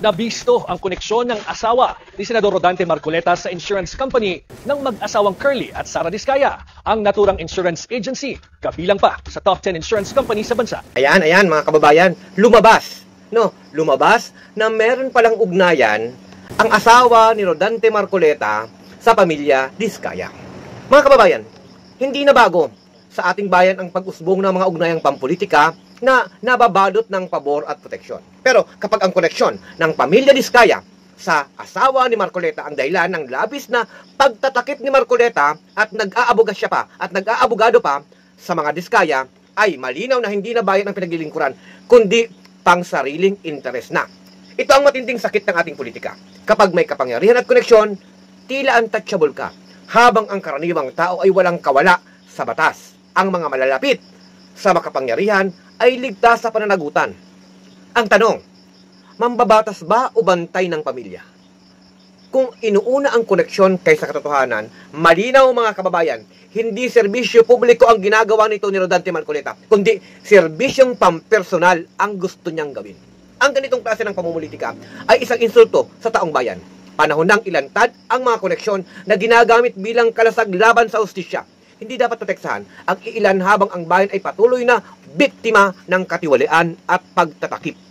Nabisto ang koneksyon ng asawa ni Senador Rodante Marcoleta sa insurance company ng mag-asawang Curly at Sara Diskaya, ang naturang insurance agency, kabilang pa sa top 10 insurance company sa bansa. Ayan mga kababayan, lumabas na meron palang ugnayan ang asawa ni Rodante Marcoleta sa pamilya Diskaya. Mga kababayan, hindi na bago sa ating bayan ang pag-usbong ng mga ugnayang pampolitika na nababalot ng pabor at proteksyon. Pero kapag ang koneksyon ng pamilya Diskaya sa asawa ni Marcoleta ang dahilan ng labis na pagtatakip ni Marcoleta at nag-aabogado pa sa mga Diskaya, ay malinaw na hindi na bayan ang pinaglilingkuran, kundi pang sariling interes na. Ito ang matinding sakit ng ating politika. Kapag may kapangyarihan at koneksyon, tila untouchable ka, habang ang karaniwang tao ay walang kawala sa batas. Ang mga malalapit sa makapangyarihan ay ligtas sa pananagutan. Ang tanong, mambabatas ba o bantay ng pamilya? Kung inuuna ang koneksyon kaysa katotohanan, malinaw mga kababayan, hindi serbisyo publiko ang ginagawa nito ni Rodante Marcoleta, kundi serbisyong pampersonal ang gusto niyang gawin. Ang ganitong klase ng pamumulitika ay isang insulto sa taong bayan. Panahon nang ilantad ang mga koneksyon na ginagamit bilang kalasag laban sa hustisya. Hindi dapat protektahan ang iilan habang ang bayan ay patuloy na biktima ng katiwalian at pagtatakip.